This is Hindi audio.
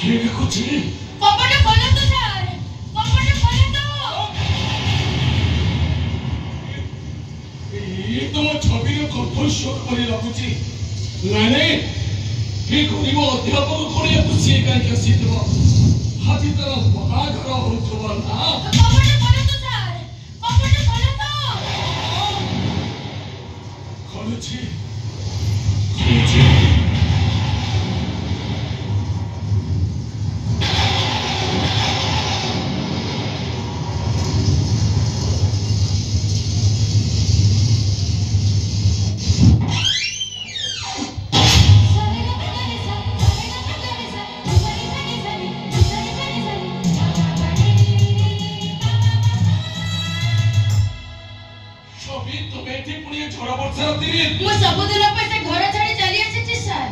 ଦେଖୁଛି କବାଟ ଖୋଲନ୍ତୁ ସାର୍, କବାଟ ଖୋଲନ୍ତୁ। ये तो छवि कंठस्वर परि लगुची नाने ये गरीब अध्यापक कोड़िया सी कहीं आसीथिब हाथी तर बाहाघर होउथब ना कबाट खोलନ୍ତୁ ସାର୍, कबाट खोलନ୍ତୁ। खोलुची ମୁଁ ସବୁଦିନ ପାଇଁ ସେ ଘର ଛାଡ଼ି ଚାଲି ଆସିଛି ସାର୍।